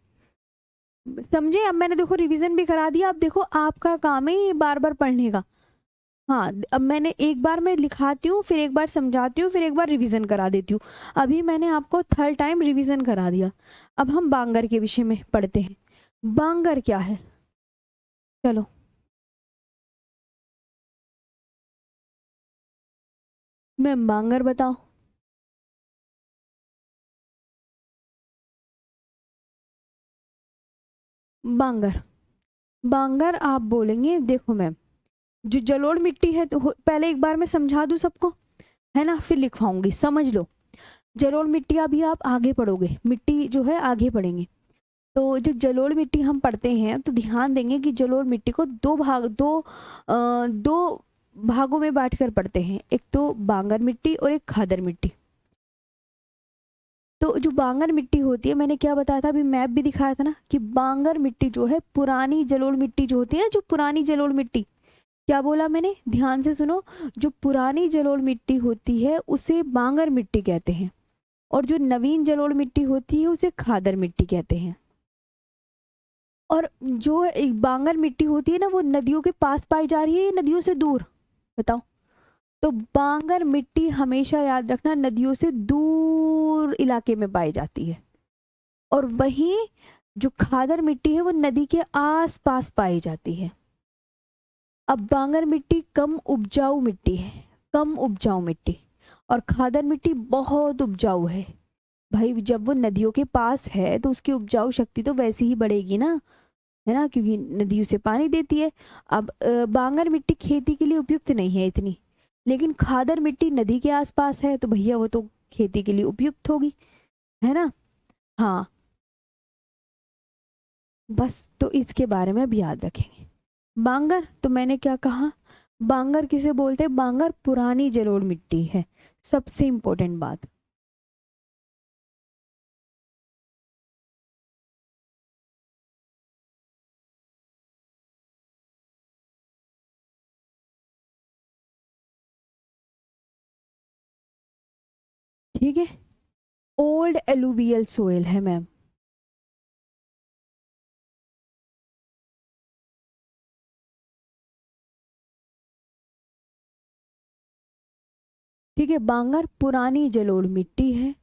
समझे? अब मैंने देखो रिवीजन भी करा दिया। अब देखो आपका काम है ये बार बार पढ़ने का। हाँ, अब मैंने एक बार मैं लिखाती हूँ, फिर एक बार समझाती हूँ, फिर एक बार रिवीजन करा देती हूँ। अभी मैंने आपको 3rd टाइम रिवीजन करा दिया। अब हम बांगर के विषय में पढ़ते हैं। बांगर क्या है? चलो। मैं बांगर बताओ। बांगर, बांगर आप बोलेंगे, देखो मैम, जो जलोढ़ मिट्टी है तो पहले एक बार मैं समझा दूं सबको, है ना, फिर लिखवाऊंगी, समझ लो। जलोढ़ मिट्टी अभी आप आगे पढ़ोगे, मिट्टी जो है आगे पढ़ेंगे। तो जो जलोढ़ मिट्टी हम पढ़ते हैं तो ध्यान देंगे कि जलोढ़ मिट्टी को दो भागों में बांट कर पढ़ते हैं। एक तो बांगर मिट्टी और एक खादर मिट्टी। तो जो बांगर मिट्टी होती है, मैंने क्या बताया था, अभी मैप भी दिखाया था ना, कि बांगर मिट्टी जो है पुरानी जलोढ़ मिट्टी जो होती है ना, जो पुरानी जलोढ़ मिट्टी, क्या बोला मैंने, ध्यान से सुनो। जो पुरानी जलोढ़ मिट्टी होती है उसे बांगर मिट्टी कहते हैं। और जो नवीन जलोढ़ मिट्टी होती है उसे खादर मिट्टी कहते हैं। और जो एक बांगर मिट्टी होती है ना, वो नदियों के पास पाई जा रही है या नदियों से दूर, बताओ? तो बांगर मिट्टी हमेशा याद रखना नदियों से दूर इलाके में पाई जाती है। और वहीं जो खादर मिट्टी है वो नदी के आस पास पाई जाती है। अब बांगर मिट्टी कम उपजाऊ मिट्टी है, कम उपजाऊ मिट्टी। और खादर मिट्टी बहुत उपजाऊ है। भाई जब वो नदियों के पास है तो उसकी उपजाऊ शक्ति तो वैसे ही बढ़ेगी ना, है ना, क्योंकि नदियों से पानी देती है। अब बांगर मिट्टी खेती के लिए उपयुक्त नहीं है इतनी, लेकिन खादर मिट्टी नदी के आसपास है तो भैया वो तो खेती के लिए उपयुक्त होगी, है ना। हाँ, बस तो इसके बारे में अब याद रखेंगे। बांगर तो मैंने क्या कहा, बांगर किसे बोलते हैं? बांगर पुरानी जलोढ़ मिट्टी है, सबसे इंपॉर्टेंट बात। ठीक है, ओल्ड एलुवियल सोइल है मैम। ठीक है, बांगर पुरानी जलोढ़ मिट्टी है,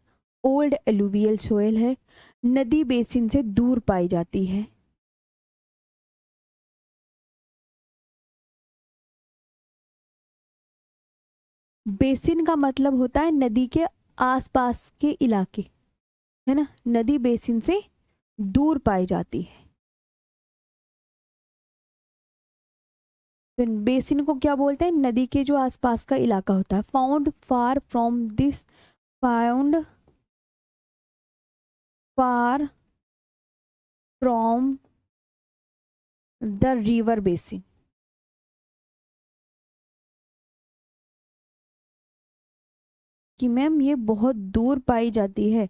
ओल्ड एलुवियल सोइल है, नदी बेसिन से दूर पाई जाती है। बेसिन का मतलब होता है नदी के आसपास के इलाके, है ना, नदी बेसिन से दूर पाई जाती है। तो बेसिन को क्या बोलते हैं, नदी के जो आसपास का इलाका होता है। Found far from this, found far from the river basin. कि मैम ये बहुत दूर पाई जाती है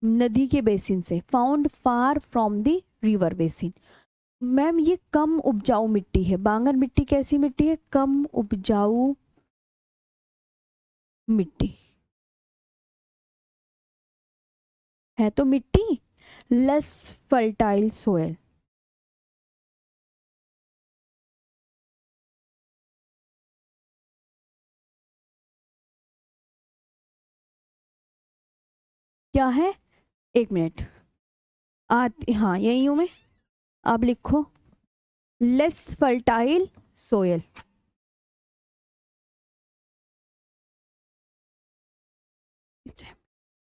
नदी के बेसिन से, found far from the river basin. Ma'am ये कम उपजाऊ मिट्टी है, बांगर मिट्टी कैसी मिट्टी है, कम उपजाऊ मिट्टी है। तो मिट्टी लेस फर्टाइल सोयल। क्या है, एक मिनट, हाँ यही हूं मैं, आप लिखो लेस फर्टाइल सोयल।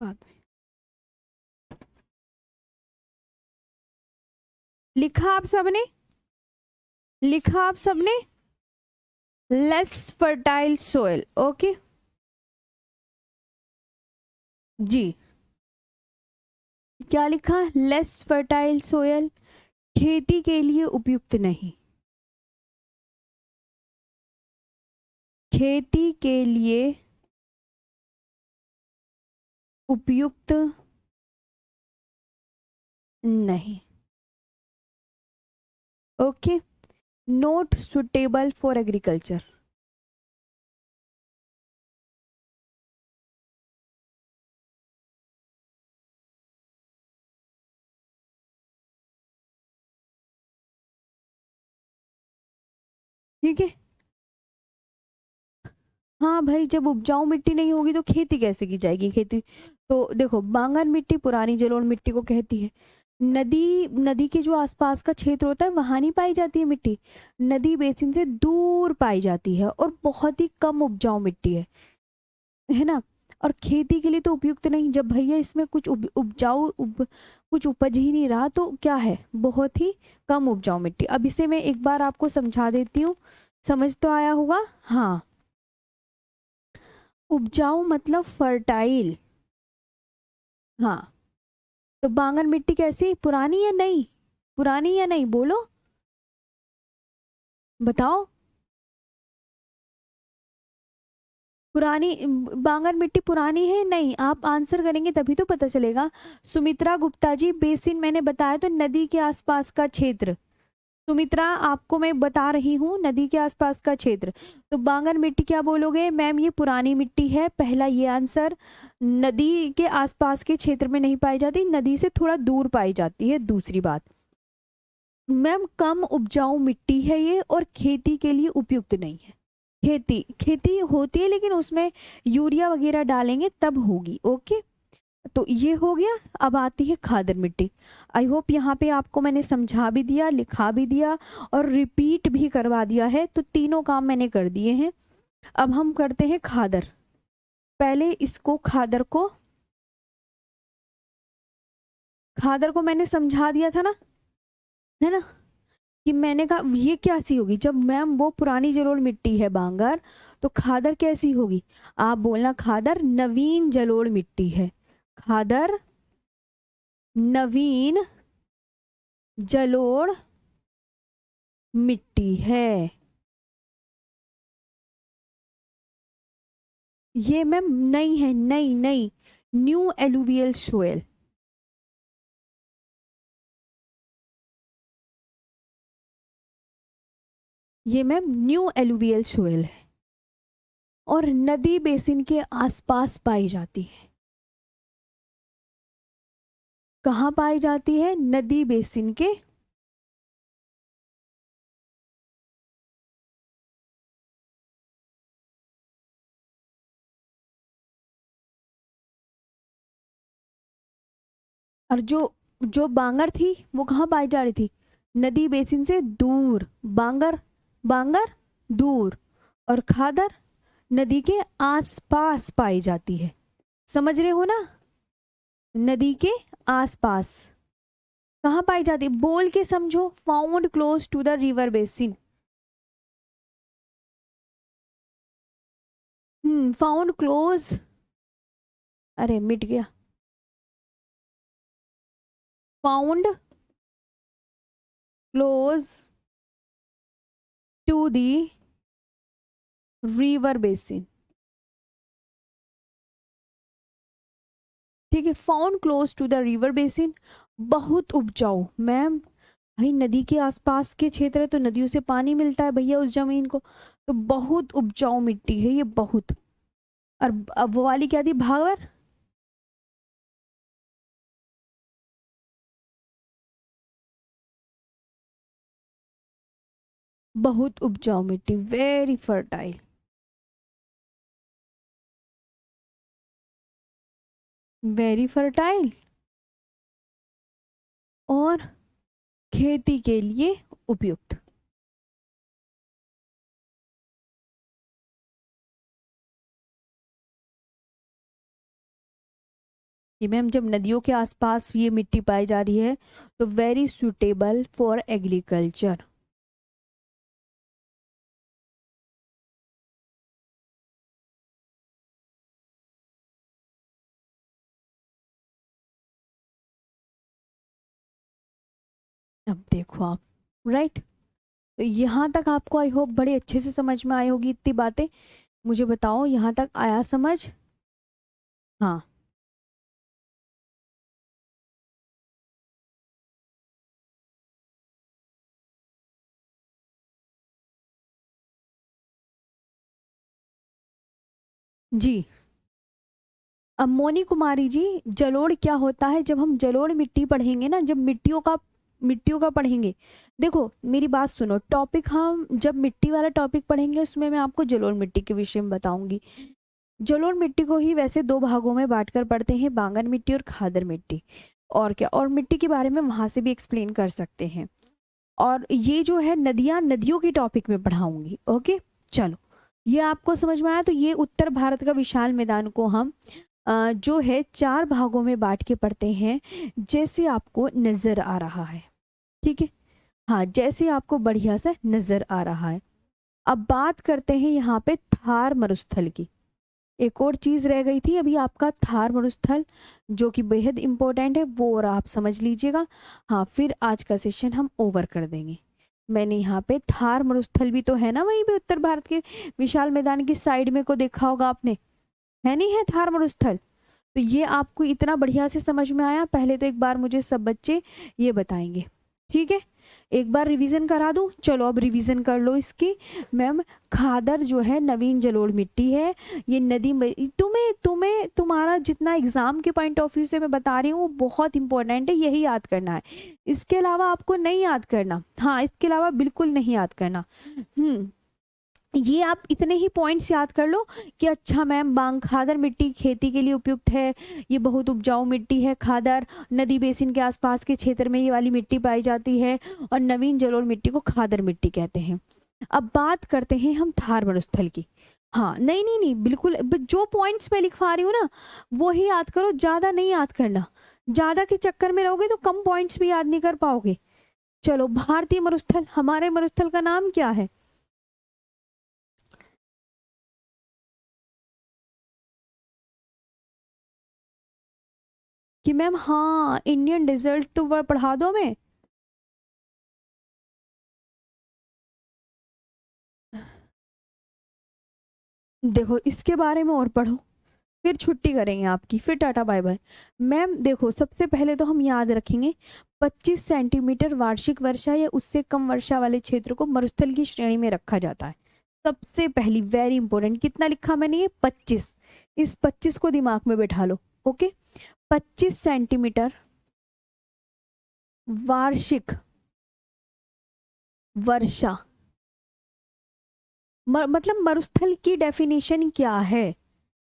बाद में लिखा आप सबने, लिखा आप सबने, लेस फर्टाइल सोयल। ओके जी, क्या लिखा, लेस फर्टाइल सोयल, खेती के लिए उपयुक्त नहीं, खेती के लिए उपयुक्त नहीं। Okay, note suitable for agriculture. ठीक है, हाँ भाई, जब उपजाऊ मिट्टी नहीं होगी तो खेती कैसे की जाएगी, खेती। तो देखो, बांगर मिट्टी पुरानी जलोढ़ मिट्टी को कहती है। नदी, नदी के जो आसपास का क्षेत्र होता है वहां नहीं पाई जाती है मिट्टी, नदी बेसिन से दूर पाई जाती है और बहुत ही कम उपजाऊ मिट्टी है ना। और खेती के लिए तो उपयुक्त नहीं, जब भैया इसमें कुछ उपजाऊ कुछ उपज ही नहीं रहा तो क्या है, बहुत ही कम उपजाऊ मिट्टी। अब इसे मैं एक बार आपको समझा देती हूँ, समझ तो आया होगा। हाँ, उपजाऊ मतलब फर्टाइल। हाँ, तो बांगर मिट्टी कैसी, पुरानी या नहीं, पुरानी या नहीं, बोलो बताओ। पुरानी, बांगर मिट्टी पुरानी है नहीं, आप आंसर करेंगे तभी तो पता चलेगा। सुमित्रा गुप्ता जी, बेसिन मैंने बताया तो नदी के आसपास का क्षेत्र। सुमित्रा, आपको मैं बता रही हूँ, नदी के आसपास का क्षेत्र। तो बांगर मिट्टी क्या बोलोगे मैम, ये पुरानी मिट्टी है, पहला ये आंसर। नदी के आसपास के क्षेत्र में नहीं पाई जाती, नदी से थोड़ा दूर पाई जाती है। दूसरी बात मैम, कम उपजाऊ मिट्टी है ये और खेती के लिए उपयुक्त नहीं है। खेती, खेती होती है लेकिन उसमें यूरिया वगैरह डालेंगे तब होगी। ओके, तो ये हो गया। अब आती है खादर मिट्टी। आई होप यहाँ पे आपको मैंने समझा भी दिया, लिखा भी दिया और रिपीट भी करवा दिया है, तो तीनों काम मैंने कर दिए हैं। अब हम करते हैं खादर। पहले इसको, खादर को मैंने समझा दिया था ना, है ना, कि मैंने कहा ये कैसी होगी, जब मैम वो पुरानी जलोढ़ मिट्टी है बांगर, तो खादर कैसी होगी। आप बोलना खादर नवीन जलोढ़ मिट्टी है, खादर नवीन जलोढ़ मिट्टी है। ये मैम नई है, नई नई, न्यू एलुवियल सोयल। ये मैम न्यू एलुवियल सोयल है और नदी बेसिन के आसपास पाई जाती है। कहाँ पाई जाती है? नदी बेसिन के और जो जो बांगर थी वो कहाँ पाई जा रही थी? नदी बेसिन से दूर। बांगर, बांगर दूर, और खादर नदी के आसपास पाई जाती है। समझ रहे हो ना? नदी के आसपास कहाँ पाई जाती है? बोल के समझो। Found close to the river basin. Found close, अरे मिट गया। Found close to the river basin. ठीक है, found close to the river basin. बहुत उपजाऊ मैम। भाई नदी के आसपास के क्षेत्र है तो नदियों से पानी मिलता है भैया उस जमीन को, तो बहुत उपजाऊ मिट्टी है ये, बहुत। और अब वो वाली क्या थी? भावर। बहुत उपजाऊ मिट्टी, वेरी फर्टाइल। वेरी फर्टाइल और खेती के लिए उपयुक्त। कि मैम जब नदियों के आसपास ये मिट्टी पाई जा रही है तो वेरी सुटेबल फॉर एग्रीकल्चर। अब देखो आप, राइट। तो यहाँ तक आपको आई होप बड़े अच्छे से समझ में आई होगी इतनी बातें। मुझे बताओ यहाँ तक आया समझ? हाँ। जी। अब मोनी कुमारी जी, जलोढ़ क्या होता है? जब हम जलोढ़ मिट्टी पढ़ेंगे ना, जब मिट्टियों का पढ़ेंगे, देखो मेरी बात सुनो, टॉपिक हम जब मिट्टी वाला टॉपिक पढ़ेंगे उसमें मैं आपको जलोढ़ मिट्टी के विषय में बताऊंगी। जलोढ़ मिट्टी को ही वैसे दो भागों में बांटकर पढ़ते हैं, बांगर मिट्टी और खादर मिट्टी। और क्या, और मिट्टी के बारे में वहां से भी एक्सप्लेन कर सकते हैं। और ये जो है नदियां, नदियों की टॉपिक में पढ़ाऊंगी। ओके, चलो। ये आपको समझ में आया? तो ये उत्तर भारत का विशाल मैदान को हम जो है चार भागों में बांट के पढ़ते हैं, जैसे आपको नजर आ रहा है। ठीक है, हाँ, जैसे आपको बढ़िया से नजर आ रहा है। अब बात करते हैं यहाँ पे थार मरुस्थल की। एक और चीज रह गई थी अभी, आपका थार मरुस्थल, जो कि बेहद इंपॉर्टेंट है, वो और आप समझ लीजिएगा। हाँ, फिर आज का सेशन हम ओवर कर देंगे। मैंने यहाँ पे थार मरुस्थल भी तो है ना वहीं पे उत्तर भारत के विशाल मैदान की साइड में को देखा होगा आपने, है नहीं है थार मरुस्थल? तो ये आपको इतना बढ़िया से समझ में आया? पहले तो एक बार मुझे सब बच्चे ये बताएंगे। ठीक है, एक बार रिवीजन करा दूं? चलो अब रिवीजन कर लो इसकी। मैम खादर जो है नवीन जलोढ़ मिट्टी है, ये नदी में तुम्हें तुम्हें तुम्हारा जितना एग्जाम के पॉइंट ऑफ व्यू से मैं बता रही हूँ वो बहुत इंपॉर्टेंट है, यही याद करना है। इसके अलावा आपको नहीं याद करना। हाँ, इसके अलावा बिल्कुल नहीं याद करना। ये आप इतने ही पॉइंट्स याद कर लो कि अच्छा मैम बांग खादर मिट्टी खेती के लिए उपयुक्त है, ये बहुत उपजाऊ मिट्टी है, खादर नदी बेसिन के आसपास के क्षेत्र में ये वाली मिट्टी पाई जाती है, और नवीन जलोढ़ मिट्टी को खादर मिट्टी कहते हैं। अब बात करते हैं हम थार मरुस्थल की। हाँ, नहीं नहीं नहीं, बिल्कुल जो पॉइंट्स मैं लिखवा रही हूँ ना वो ही याद करो, ज्यादा नहीं याद करना। ज्यादा के चक्कर में रहोगे तो कम पॉइंट्स भी याद नहीं कर पाओगे। चलो, भारतीय मरुस्थल, हमारे मरुस्थल का नाम क्या है? कि मैम हाँ, इंडियन डेजर्ट तो पढ़ा दो हमें। देखो इसके बारे में और पढ़ो, फिर छुट्टी करेंगे आपकी, फिर टाटा बाय बाय। मैम देखो, सबसे पहले तो हम याद रखेंगे 25 सेंटीमीटर वार्षिक वर्षा या उससे कम वर्षा वाले क्षेत्र को मरुस्थल की श्रेणी में रखा जाता है। सबसे पहली वेरी इंपॉर्टेंट, कितना लिखा मैंने? ये 25। इस 25 को दिमाग में बैठा लो। ओके, 25 सेंटीमीटर वार्षिक वर्षा। मतलब मरुस्थल की डेफिनेशन क्या है?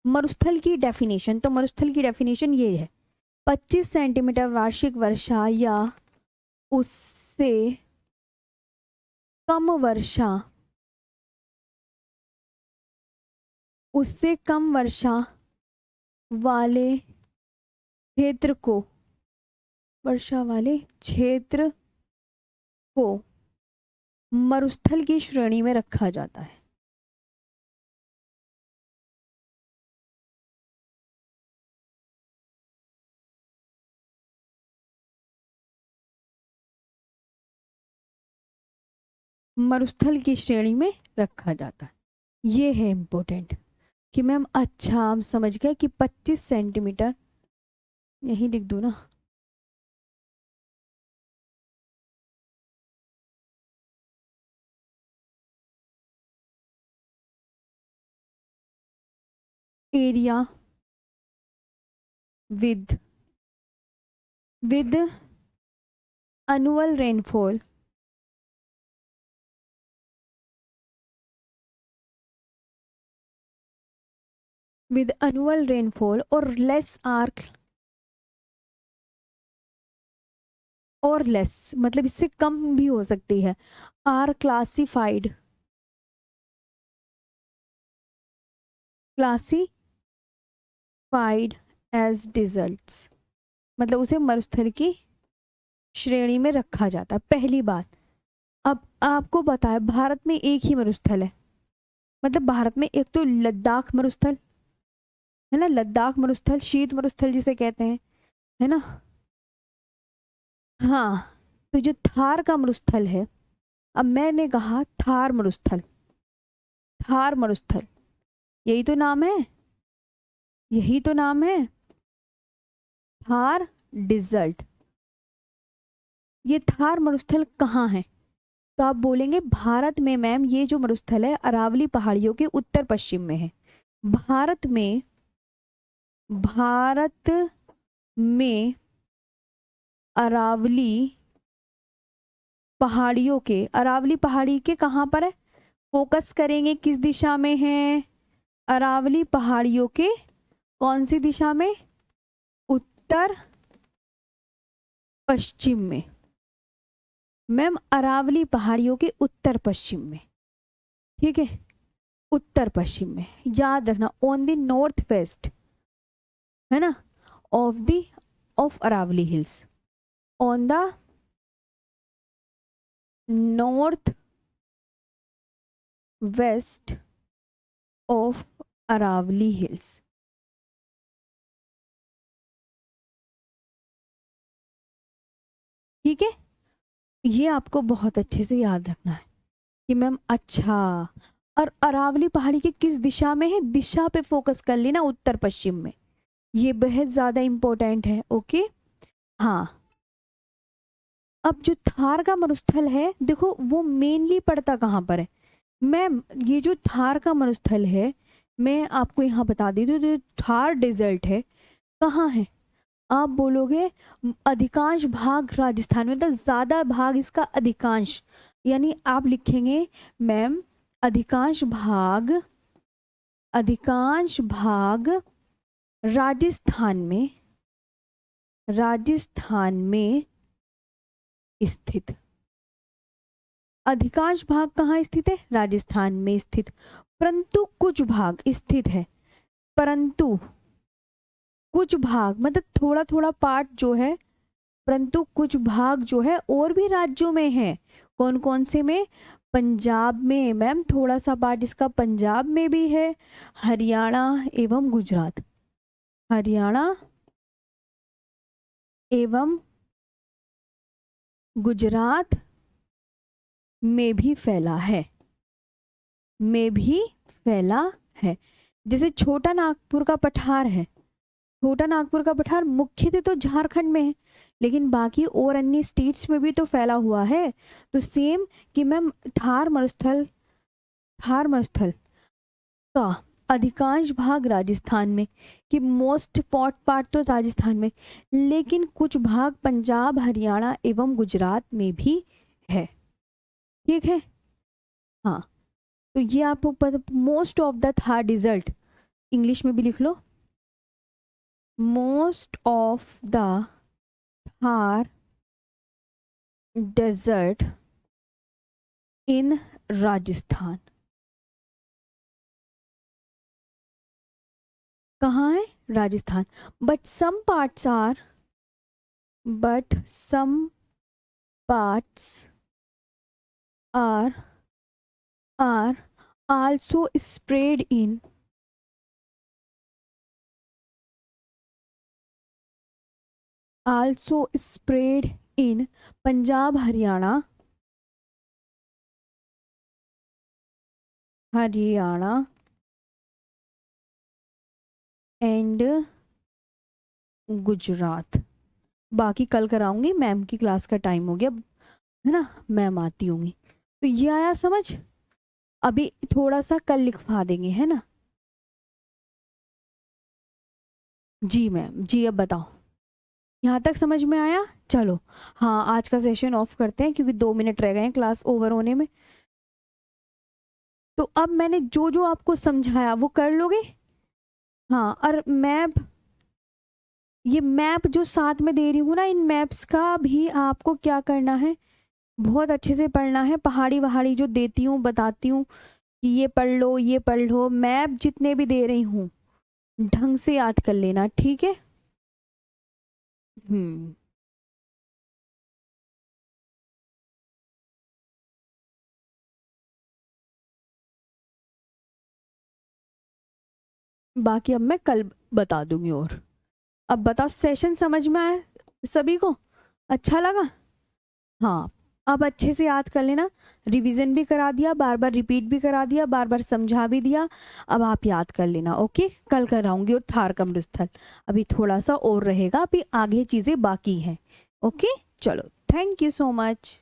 मरुस्थल की डेफिनेशन, तो मरुस्थल की डेफिनेशन ये है, 25 सेंटीमीटर वार्षिक वर्षा या उससे कम वर्षा, उससे कम वर्षा वाले क्षेत्र को, वर्षा वाले क्षेत्र को मरुस्थल की श्रेणी में रखा जाता है। मरुस्थल की श्रेणी में रखा जाता है। ये है इम्पोर्टेंट कि मैम अच्छा हम समझ गए कि 25 सेंटीमीटर, यही लिख दूँ ना, area with annual rainfall with annual rainfall or less or less, मतलब इससे कम भी हो सकती है, are classified as deserts, मतलब उसे मरुस्थल की श्रेणी में रखा जाता है। पहली बात, अब आपको पता है भारत में एक ही मरुस्थल है, मतलब भारत में एक तो लद्दाख मरुस्थल है ना, लद्दाख मरुस्थल, शीत मरुस्थल जिसे कहते हैं, है ना। हाँ, तो जो थार का मरुस्थल है, अब मैंने कहा थार मरुस्थल, थार मरुस्थल, यही तो नाम है, यही तो नाम है, थार डिजर्ट। ये थार मरुस्थल कहाँ है? तो आप बोलेंगे भारत में मैम ये जो मरुस्थल है अरावली पहाड़ियों के उत्तर पश्चिम में है। भारत में अरावली पहाड़ियों के, अरावली पहाड़ी के कहाँ पर है, फोकस करेंगे किस दिशा में है, अरावली पहाड़ियों के कौन सी दिशा में, उत्तर पश्चिम में। मैम अरावली पहाड़ियों के उत्तर पश्चिम में, ठीक है, उत्तर पश्चिम में, याद रखना, ऑन द नॉर्थ वेस्ट, है ना, of Aravalli hills, on the north west of Aravalli hills. ठीक है, ये आपको बहुत अच्छे से याद रखना है कि मैम अच्छा, और अरावली पहाड़ी के किस दिशा में है, दिशा पे फोकस कर लेना, उत्तर पश्चिम में, ये बेहद ज्यादा इंपॉर्टेंट है। ओके, हाँ, अब जो थार का मरुस्थल है देखो वो मेनली पड़ता कहाँ पर है मैम, ये जो थार का मरुस्थल है मैं आपको यहाँ बता दी दूँ, जो थार डेजर्ट है कहाँ है, आप बोलोगे अधिकांश भाग राजस्थान में, मतलब ज्यादा भाग इसका, अधिकांश यानी आप लिखेंगे मैम अधिकांश भाग राजस्थान में स्थित, अधिकांश भाग कहाँ स्थित है, राजस्थान में स्थित, परंतु कुछ भाग स्थित है, परंतु कुछ भाग मतलब थोड़ा थोड़ा पार्ट जो है, परंतु कुछ भाग जो है और भी राज्यों में है। कौन कौन से में, पंजाब में मैम, थोड़ा सा पार्ट इसका पंजाब में भी है, हरियाणा एवं गुजरात, हरियाणा एवं गुजरात में भी फैला है, में भी फैला है। जैसे छोटा नागपुर का पठार है, छोटा नागपुर का पठार मुख्यतः तो झारखंड में है, लेकिन बाकी और अन्य स्टेट्स में भी तो फैला हुआ है। तो सेम कि मैम थार मरुस्थल का अधिकांश भाग राजस्थान में, कि मोस्ट पार्ट तो राजस्थान में, लेकिन कुछ भाग पंजाब, हरियाणा एवं गुजरात में भी है। ठीक है, हाँ, तो ये आपको पता, most of the Thar desert, English में भी लिख लो, most of the Thar desert in Rajasthan. कहाँ है? Rajasthan. But some parts are also spread in Punjab, Haryana and Gujarat. बाकी कल कराऊंगी, मैम की क्लास का टाइम हो गया है ना, मैम आती होंगी। तो ये आया समझ? अभी थोड़ा सा कल लिखवा देंगे, है ना? जी मैम, जी अब बताओ, यहाँ तक समझ में आया? चलो, हाँ, आज का सेशन ऑफ करते हैं क्योंकि 2 मिनट रह गए हैं क्लास ओवर होने में। तो अब मैंने जो जो आपको समझाया वो कर लोगे? हाँ, और ये मैप जो साथ में दे रही हूँ ना, इन मैप्स का भी आपको क्या करना है, बहुत अच्छे से पढ़ना है। पहाड़ी वहाड़ी जो देती हूँ, बताती हूँ कि ये पढ़ लो, ये पढ़ लो, मैप जितने भी दे रही हूँ ढंग से याद कर लेना, ठीक है? बाकी अब मैं कल बता दूंगी। और अब बताओ, सेशन समझ में आया सभी को? अच्छा लगा? हाँ, अब अच्छे से याद कर लेना, रिवीजन भी करा दिया, बार बार रिपीट भी करा दिया, बार बार समझा भी दिया। अब आप याद कर लेना, ओके? कल कराऊंगी। और थार का मरुस्थल अभी थोड़ा सा और रहेगा, अभी आगे चीज़ें बाकी हैं। ओके, चलो, थैंक यू सो मच।